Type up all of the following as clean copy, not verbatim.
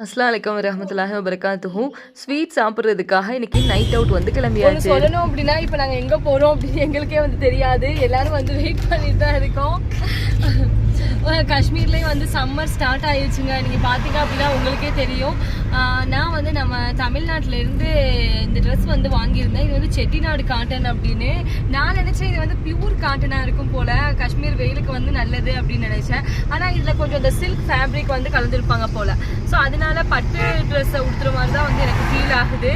அஸ்ஸலாமு அலைக்கும் வரஹ்மத்துல்லாஹி வபரகாத்துஹு. ஸ்வீட் சாப்பிடுறதுக்காக இன்னைக்கு நைட் அவுட் வந்து ஒன்று கிளம்பியாச்சு. சொல்லணும் அப்படின்னா இப்போ நாங்கள் எங்கே போகிறோம் அப்படின்னு எங்களுக்கே வந்து தெரியாது. எல்லாரும் வந்து வெயிட் பண்ணிட்டு தான் இருக்கோம். காஷ்மீர்லேயும் வந்து சம்மர் ஸ்டார்ட் ஆயிடுச்சுங்க. நீங்கள் பார்த்தீங்க அப்படின்னா உங்களுக்கே தெரியும். நான் வந்து நம்ம தமிழ்நாட்டிலேருந்து இந்த ட்ரெஸ் வந்து வாங்கியிருந்தேன். இது வந்து செட்டிநாடு காட்டன் அப்படின்னு. நான் நினச்சேன் இது வந்து பியூர் காட்டனாக இருக்கும் போல், காஷ்மீர் வெயிலுக்கு வந்து நல்லது அப்படின்னு நினச்சேன். ஆனால் இதில் கொஞ்சம் இந்த சில்க் ஃபேப்ரிக் வந்து கலந்துருப்பாங்க போல். ஸோ அதனால பட்டு ட்ரெஸ்ஸை உடுத்துற மாதிரி தான் வந்து எனக்கு ஃபீல் ஆகுது.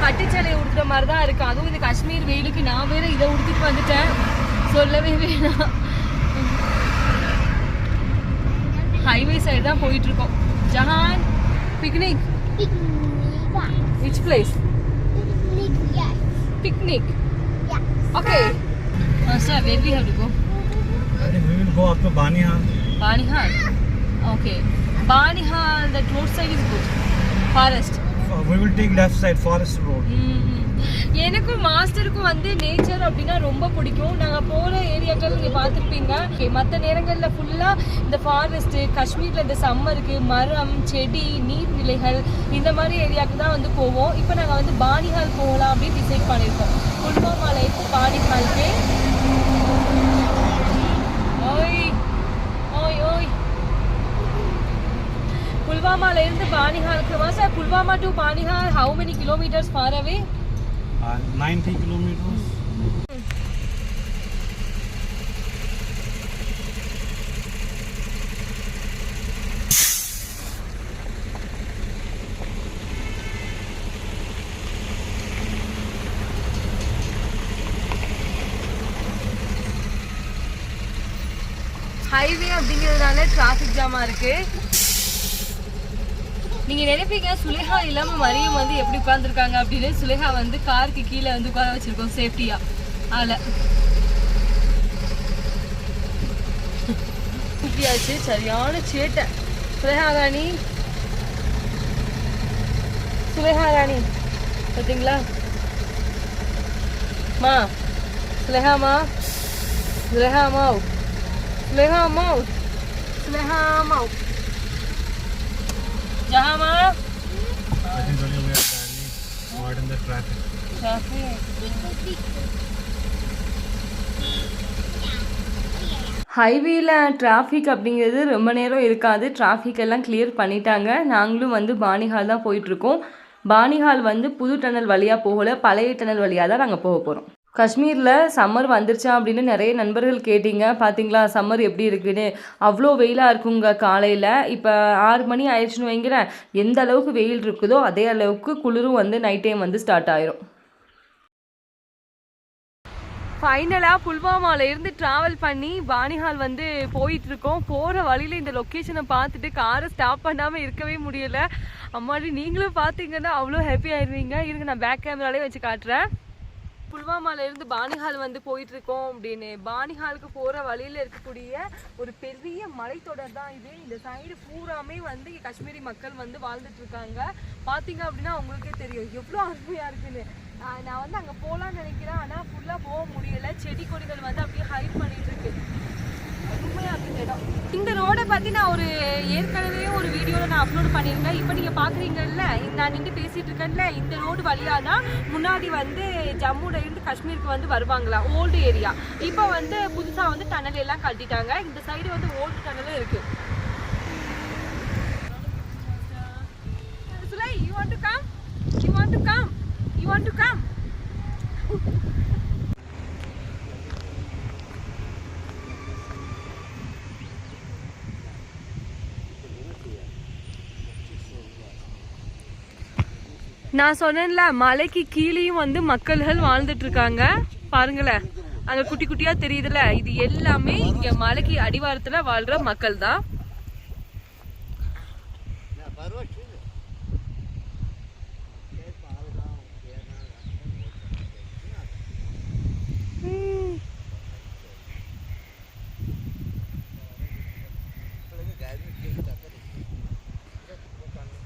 பட்டுச்சேலையை உடுத்துற மாதிரி தான் இருக்கு. அதுவும் இந்த காஷ்மீர் வெயிலுக்கு நான் வேற இதை உடுத்திட்டு வந்துட்டேன், சொல்லவே வேணாம். ஹைவே சைடு தான் போயிட்டு இருக்கோம். Jahan picnic. Which place? Picnic. Okay. Sir, where we have to go? I think we will go up to Banihal. Banihal. Okay. Banihal, that road side is good. Forest. We will take left side, forest road. எனக்கும் மாஸ்டருக்கும் வந்து nature அப்படின்னா ரொம்ப பிடிக்கும். நாங்கள் போகிற ஏரியாக்கள் நீங்கள் பார்த்துருப்பீங்க. மற்ற நேரங்களில் ஃபுல்லாக இந்த ஃபாரஸ்ட்டு, காஷ்மீரில் இந்த சம்மருக்கு மரம், செடி, நீர்நிலைகள் இந்த மாதிரி ஏரியாவுக்கு தான் வந்து போவோம். இப்போ நாங்கள் வந்து பானிஹால் போகலாம் அப்படின்னு டிசைட் பண்ணியிருக்கோம். புல்வாமாலேருந்து பானிஹாலுக்கு. ஓய் ஓய் ஓய் புல்வாமாலேருந்து பானிஹாலுக்கு. Master, Pulwama to Banihal how many kilometers far away? 90 kilometers. Highway அப்படிங்கிறதுனால டிராஃபிக் ஜாமா இருக்கு. நீங்க நினைப்பீங்க சுலேஹா இல்லாம மரியம் வந்து எப்படி உட்கார்ந்துருக்காங்க அப்படின்னு. சுலேஹா வந்து காருக்கு கீழே வந்து உட்கார வச்சிருக்கோம் சேஃப்டியா. ஆல குட்டியாச்சு, சரியான சேட்டை. சுலேஹா ராணி, சுலேஹா ராணி பார்த்தீங்களா? மா சுலேஹா, மா சுலேஹா, மாவ் சுலேஹா, மாவ் சுலேஹா, மாவ் Jahama. I think only we are badly caught in the traffic. ஹைவேல டிராஃபிக் அப்படிங்கிறது ரொம்ப நேரம் இருக்காது. டிராஃபிக் எல்லாம் கிளியர் பண்ணிட்டாங்க. நாங்களும் வந்து பானிஹால் தான் போயிட்டுருக்கோம். பானிஹால் வந்து புது டனல் வழியாக போகல, பழைய டனல் வழியாக தான் நாங்கள் போக போகிறோம். காஷ்மீரில் சம்மர் வந்துருச்சா அப்படின்னு நிறைய நண்பர்கள் கேட்டிங்க. பார்த்தீங்களா சம்மர் எப்படி இருக்குன்னு? அவ்வளோ வெயிலாக இருக்குங்க காலையில். இப்போ 6 மணி ஆயிடுச்சுன்னு வைங்கிறேன். எந்த அளவுக்கு வெயில் இருக்குதோ அதே அளவுக்கு குளிரும் வந்து நைட் டைம் வந்து ஸ்டார்ட் ஆயிரும். ஃபைனலாக புல்வாமாலேருந்து ட்ராவல் பண்ணி பானிஹால் வந்து போயிட்டுருக்கோம். போகிற வழியில் இந்த லொக்கேஷனை பார்த்துட்டு காரை ஸ்டாப் பண்ணாமல் இருக்கவே முடியலை. அம்மாடி, நீங்களும் பார்த்தீங்கன்னா அவ்வளோ ஹாப்பி ஆயிடுவீங்க. இருங்க, நான் பேக் கேமராலே வச்சு காட்டுறேன். புல்வாமாலேருந்து பானிஹால் வந்து போயிட்டுருக்கோம் அப்படின்னு. பானிஹாலுக்கு போகிற வழியில் இருக்கக்கூடிய ஒரு பெரிய மலைத்தொடர் தான் இது. இந்த சைடு பூராமே வந்து காஷ்மீரி மக்கள் வந்து வாழ்ந்துட்டு இருக்காங்க. பார்த்தீங்க அப்படின்னா உங்களுக்கே தெரியும் எவ்வளோ அருமையாக இருக்குன்னு. நான் வந்து அங்கே போகலான்னு நினைக்கிறேன், ஆனால் ஃபுல்லாக போக முடியலை. செடி கொடிகள் வந்து அப்படியே ஹைட் பண்ணிட்டு இருக்கு. உண்மையாக இருக்குது இடம். இந்த ரோடை பற்றி நான் ஏற்கனவே ஒரு வீடியோவில் நான் அப்லோட் பண்ணியிருந்தேன். இப்போ நீங்கள் பார்க்குறீங்கல்ல, நான் நின்று பேசிகிட்டு இருக்கேன்ல, இந்த ரோடு வழியாக தான் முன்னாடி வந்து ஜம்முல இருந்து காஷ்மீருக்கு வந்து வருவாங்களா, ஓல்டு ஏரியா. இப்போ வந்து புதுசாக வந்து டனல் எல்லாம் கட்டிட்டாங்க. இந்த சைடு வந்து ஓல்டு டனலும் இருக்குது. சுலை, you want to come? You want to come? You want to come? நான் சொன்னேன்ல, மலைக்கு கீழேயும் வந்து மக்கள்கள் வாழ்ந்துட்டு இருக்காங்க. பாருங்களேன், அங்க குட்டி குட்டியா தெரியுதுல, இது எல்லாமே இங்க மலைக்கு அடிவாரத்துல வாழ்ற மக்கள் தான்.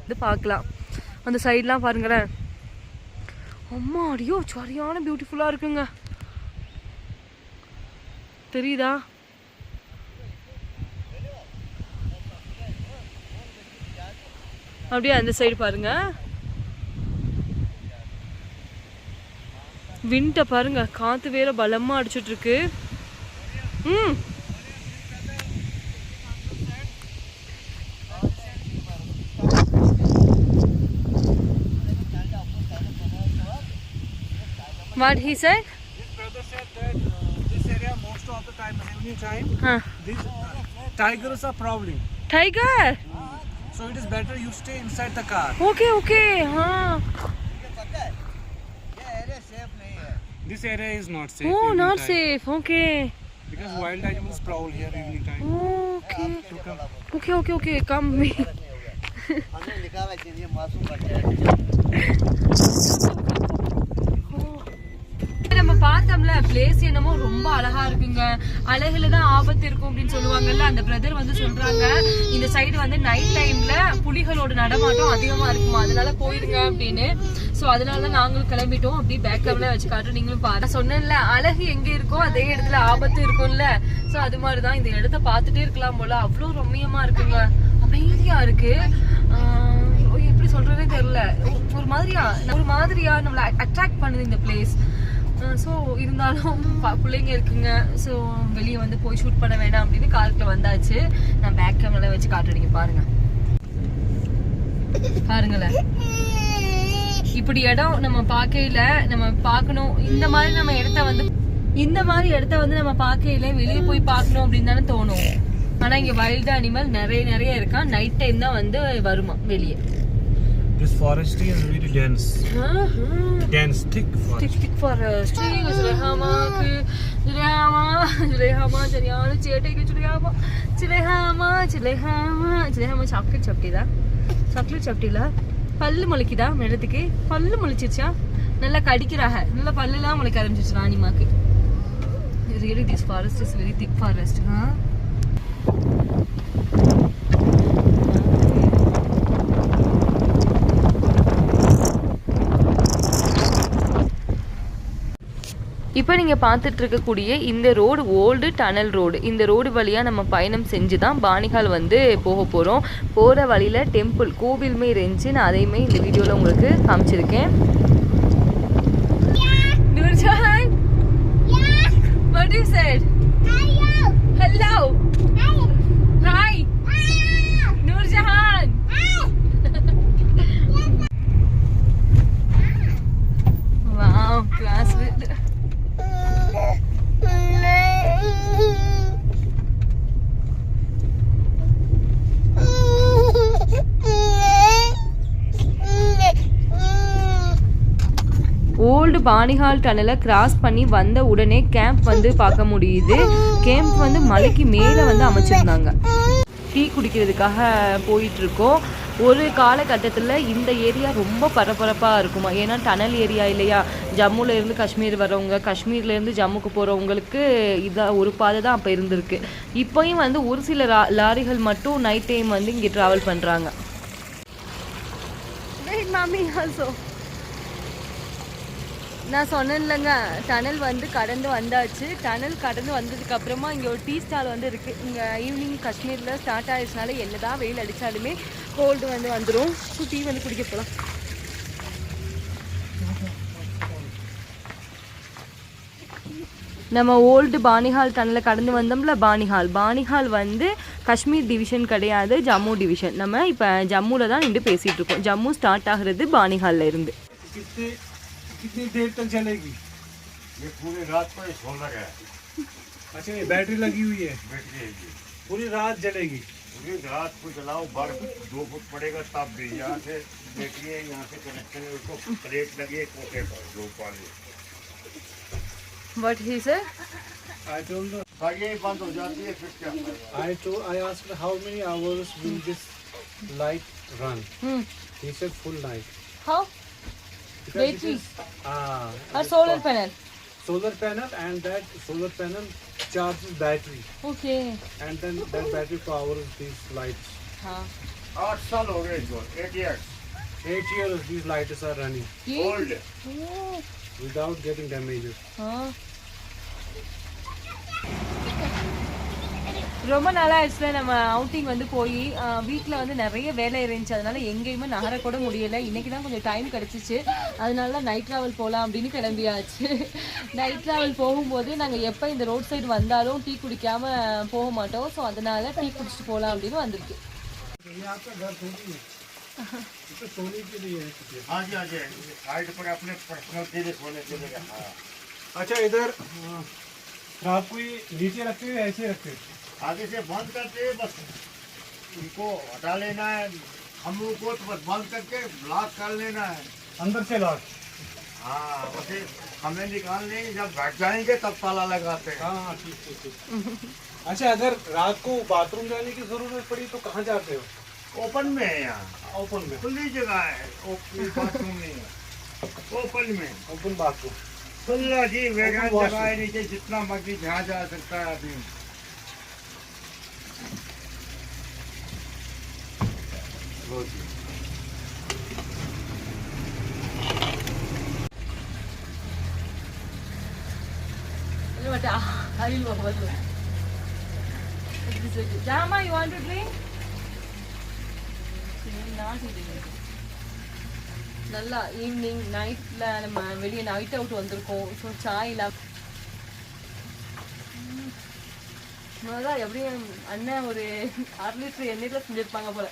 இது பார்க்கலாம், அந்த சைட்லாம் பாருங்களேன். அம்மா அடியோ, சரியான பியூட்டிஃபுல்லாக இருக்குங்க. தெரியுதா? அப்படியே அந்த சைடு பாருங்க, விண்ட பாருங்க, காத்து வேற பலமா அடிச்சிட்டு இருக்கு. What he said? His brother said that this area most of the time, evening time, these tigers are prowling. Tiger? So it is better you stay inside the car. Okay, okay. This area is not safe. Oh, evening not time. safe. Okay. Because wild animals prowl here evening time. Okay. Okay, okay, okay. Come me. நம்ம பார்த்தோம்ல place என்னமோ ரொம்ப அழகா இருக்குங்க. அழகுல தான் ஆபத்து இருக்கும் அப்படின்னு சொல்லுவாங்கல்ல. அந்த பிரதர் வந்து சொல்றாங்க இந்த சைடு வந்து நைட் டைம்ல புலிகளோட நடமாட்டம் அதிகமா இருக்குமா, அதனால போயிருங்க அப்படின்னு. ஸோ அதனாலதான் நாங்களும் கிளம்பிட்டோம். அப்படி பேக் கேம்ல வச்சு காட்டுறோம், நீங்களும் பாரு. சொன்னேன்ல அழகு எங்க இருக்கோ அதே இடத்துல ஆபத்து இருக்கும்ல. ஸோ அது மாதிரிதான் இந்த இடத்த பார்த்துட்டே இருக்கலாம் போல. அவ்வளோ ரம்மியமா இருக்குங்க, அமைதியா இருக்கு. எப்படி சொல்றதே தெரியல, ஒரு மாதிரியா நம்மளை அட்ராக்ட் பண்ணுது இந்த பிளேஸ். ஸோ இருந்தாலும் பிள்ளைங்க இருக்குங்க. ஸோ வெளியே வந்து போய் ஷூட் பண்ண வேண்டாம் அப்படின்னு காருக்குள்ள வந்தாச்சு. நான் பேக் கேமரா வச்சு காட்டுறீங்க பாருங்க. பாருங்களேன், இப்படி இடம் நம்ம பார்க்கையில நம்ம பார்க்கணும். இந்த மாதிரி இடத்த வந்து நம்ம பார்க்கையில வெளியே போய் பார்க்கணும் அப்படின்னு தானே தோணும். ஆனா இங்க வைல்ட் அனிமல் நிறைய இருக்கா. நைட் டைம் தான் வந்து வருமா வெளியே. This forest is very dense. Dense, thick forest. Thick forest. Zulehama சரியான சேட்டைக்கு Zulehama சாக்லேட் சாப்பிட்டீல. பல்லு முளைக்குதா மேடத்துக்கு? பல்லு முளைச்சிருச்சா? நல்லா கடிக்கிறாங்க. நல்லா பல்லுலாம் முளைக்க ஆரம்பிச்சிருச்சு ராணிமாக்கு. Really this forest is very thick forest. இப்போ நீங்கள் பார்த்துட்டு இருக்கக்கூடிய இந்த ரோடு ஓல்டு டனல் ரோடு. இந்த ரோடு வழியாக நம்ம பயணம் செஞ்சு தான் பானிஹால் வந்து போக போகிறோம். போகிற வழியில் டெம்பிள் கோவிலுமே இருந்துச்சு. நான் அதையுமே இந்த வீடியோவில் உங்களுக்கு காமிச்சிருக்கேன். Noorjahan, what you said? Hello. Hi. Noorjahan. Wow, class with old Banihal டனலை கிராஸ் பண்ணி வந்த உடனே கேம்ப் வந்து பார்க்க முடியுது. கேம்ப் வந்து மலைக்கு மேலே வந்து அமைச்சிருந்தாங்க. டீ குடிக்கிறதுக்காக போயிட்டுருக்கோம். ஒரு காலகட்டத்தில் இந்த ஏரியா ரொம்ப பரபரப்பாக இருக்குமா. ஏன்னா டனல் ஏரியா இல்லையா. ஜம்முலேருந்து காஷ்மீர் வரவங்க, காஷ்மீர்லேருந்து ஜம்முக்கு போகிறவங்களுக்கு இதாக ஒரு பாதை தான் அப்போ இருந்திருக்கு. இப்போயும் வந்து ஒரு சில லாரிகள் மட்டும் நைட் டைம் வந்து இங்கே ட்ராவல் பண்ணுறாங்க. நான் சொன்னேன்லங்க, டனல் வந்து கடந்து வந்தாச்சு. டனல் கடந்து வந்ததுக்கு அப்புறமா இங்கே ஒரு டீ ஸ்டால் வந்து இருக்குது. இங்கே ஈவினிங் காஷ்மீரில் ஸ்டார்ட் ஆகிடுச்சுனால என்னதான் வெயில் அடித்தாலுமே கோல்டு வந்து வந்துடும். ஸோ டீ வந்து குடிக்க போகலாம். நம்ம ஓல்டு பானிஹால் டனலை கடந்து வந்தோம்ல. பானிஹால் வந்து காஷ்மீர் டிவிஷன் கிடையாது, ஜம்மு டிவிஷன். நம்ம இப்போ ஜம்முவில் தான் நின்று பேசிகிட்டு இருக்கோம். ஜம்மு ஸ்டார்ட் ஆகுறது பானிஹாலில் இருந்து. कितनी देर तक चलेगी? ये पूरी रात को ये सोलर है। अच्छा, ये बैटरी लगी हुई है, बैटरी पूरी रात जलेगी? पूरी रात को चलाओ, बर्फ 2 फुट पड़ेगा तब भी। यहाँ से देखिए, यहाँ से कनेक्शन है, उसको प्लेट लगी है कोटे पर जो पानी। What he said? I told her. गाड़ियाँ ही बंद हो जाती है, फिर क्या? I asked her how many hours will this light run? He said full night. How? Battery. A solar panel. Solar panel, and that solar panel charges battery. Okay. And then that battery powers these lights. 8 साल हो गए इसको, 8 years. 8 years these lights are running Old. Oh. without getting damages. ரொம்ப நாளாக ஆக்சுவலாக நம்ம outing வந்து போய் வீட்டில் வந்து நிறைய வேலை இருந்துச்சு, அதனால எங்கேயுமே நகரக்கூட முடியலை. இன்றைக்கி தான் கொஞ்சம் டைம் கிடச்சிச்சு, அதனால நைட் ட்ராவல் போகலாம் அப்படின்னு கிளம்பியாச்சு. நைட் ட்ராவல் போகும்போது நாங்கள் எப்போ இந்த ரோட் சைடு வந்தாலும் டீ குடிக்காமல் போக மாட்டோம். ஸோ அதனால டீ குடிச்சிட்டு போகலாம் அப்படின்னு வந்திருக்கு. साइड पर अपने पर्सनल के लिए सोने के लिए। हाँ अच्छा इधर रात को ये नीचे रखते हैं ऐसे रखते हैं? आगे से बंद करके बस इनको हटा लेना है, हम लोग को तो बस बंद करके ब्लॉक कर लेना है अंदर से लॉक। हाँ उसे हमें निकाल लेंगे, जब बैठ जाएंगे तब ताला लगाते हैं। हाँ हाँ ठीक ठीक ठीक। अच्छा अगर रात को बाथरूम जाने की जरूरत पड़ी तो कहाँ जाते हो? ओपन में है यहाँ, ओपन में? खुली जगह है, ओपन बाथरूम नहीं है, ओपन में ओपन बाथरूम खुला जी, वेगन जगह है नीचे, जितना मर्जी जहाँ जा सकता है आदमी। Jama, you want to drink? நல்லா ஈவினிங் நைட்டில் நம்ம வெளியே நைட் அவுட் வந்திருக்கோம். ஸோ சாயில் அதான் எப்படியும் அண்ணன் ஒரு 1/2 லிட்டர் எண்ணெயில் செஞ்சுருப்பாங்க போல.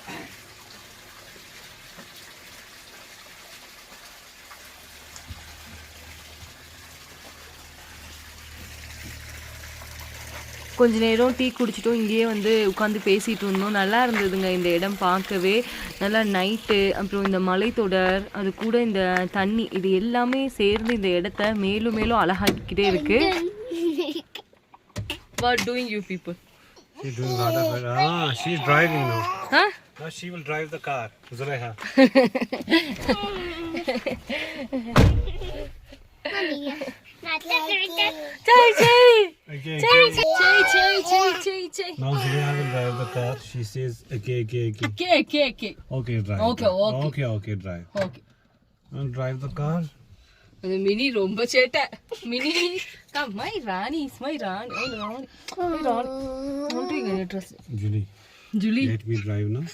கொஞ்ச நேரம் டீ குடிச்சிட்டோம், இங்கேயே வந்து உட்காந்து பேசிகிட்டு இருந்தோம். நல்லா இருந்ததுங்க இந்த இடம் பார்க்கவே. நல்லா நைட்டு, அப்புறம் இந்த மலைத்தொடர், அது கூட இந்த தண்ணி, இது எல்லாமே சேர்ந்து இந்த இடத்த மேலும் மேலும் அழகாக்கிட்டே இருக்கு. What doing you people? She's doing lot of it. Ah, she's driving now. Huh? Now she will drive the car. Zulaiha. Chai chai. Okay. Chai chai chai chai chai chai. Now Zulaiha will drive the car. She says okay. Okay. Okay, drive. Okay, drive. Okay. And drive the car. The mini ரொம்ப சேட்டை. Mini, come, my Rani is my Rani. Oh, Rani. My Rani. Don't do any dress. Julie. Let me drive now.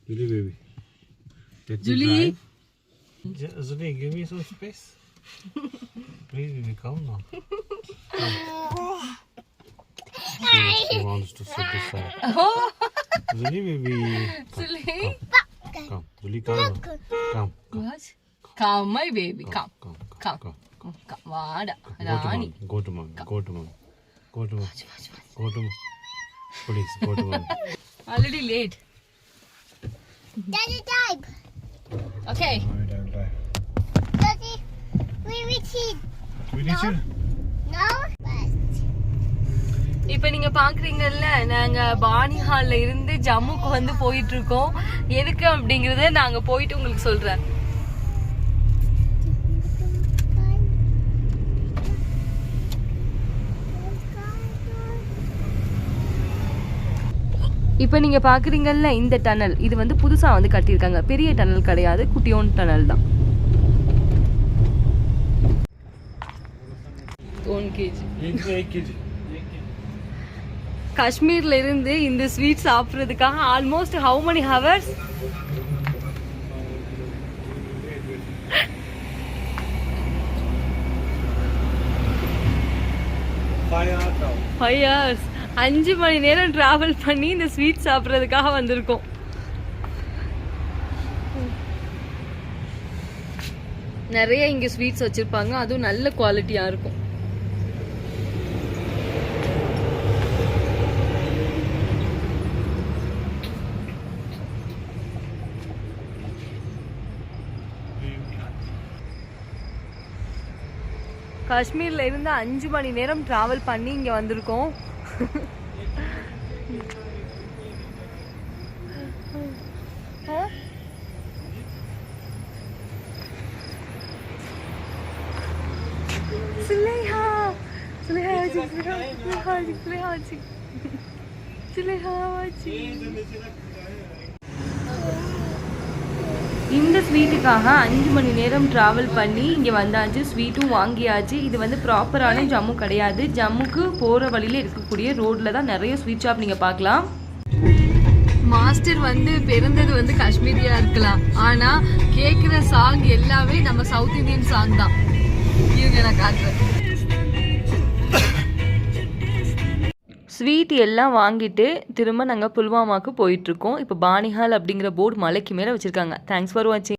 Julie, baby. Let Julie. me drive. Julie, give me some space. Please, baby, come now. She wants to sit this side. Julie, baby. Julie. Come. Julie, come. Come. What? Come, my baby. Come. Come. வாடா ராணி. Go to mom. Please, go to mom. Already late. Daddy, drive. Okay. Alright, I'll drive. Daddy, we reach it. We reach it? No? Fast. இப்போ நீங்க பாக்குறீங்கல்ல, நாங்க பானிஹால்ல இருந்து ஜம்முக்கு வந்து போயிட்டு இருக்கோம். எதுக்கு அப்படிங்கறத நாங்க போயிட்டு உங்களுக்கு சொல்றேன். இப்போ நீங்கள் பார்க்குறீங்கல்ல இந்த டனல், இது வந்து புதுசாக வந்து கட்டியிருக்காங்க. பெரிய டனல் கிடையாது, குட்டியோன் டனல் தான். 1 kg. காஷ்மீர்ல இருந்து இந்த ஸ்வீட் சாப்பிட்றதுக்காக almost how many hours? 5 hours. 5 மணி நேரம் டிராவல் பண்ணி இந்த ஸ்வீட் சாப்பிட்றதுக்காக வந்திருக்கோம். நிறைய இங்கே ஸ்வீட்ஸ் வச்சுருப்பாங்க, அதுவும் நல்ல குவாலிட்டியாக இருக்கும். காஷ்மீரில் இருந்து 5 மணி நேரம் ட்ராவல் பண்ணி இங்கே வந்திருக்கோம். இந்த ஸ்வீட்டுக்காக 5 மணி நேரம் ட்ராவல் பண்ணி இங்கே வந்தாச்சு. ஸ்வீட்டும் வாங்கியாச்சு. இது வந்து ப்ராப்பரான ஜம்மு கிடையாது. ஜம்முக்கு போகிற வழியில் இருக்கக்கூடிய ரோட்டில் தான் நிறைய ஸ்வீட் ஷாப் நீங்கள் பார்க்கலாம். மாஸ்டர் வந்து பிறந்தது வந்து காஷ்மீரியா இருக்கலாம், ஆனா கேட்குற சாங் எல்லாமே நம்ம சவுத் இந்தியன் சாங் தான். இவங்க நான் காட்டுறேன். ஸ்வீட் எல்லாம் வாங்கிட்டு திரும்ப நாங்கள் புல்வாமாவுக்கு போயிட்டுருக்கோம். இப்போ பானிஹால் அப்படிங்கிற போர்டு மலைக்கு மேலே வச்சுருக்காங்க. தேங்க்ஸ் ஃபார் வாட்சிங்.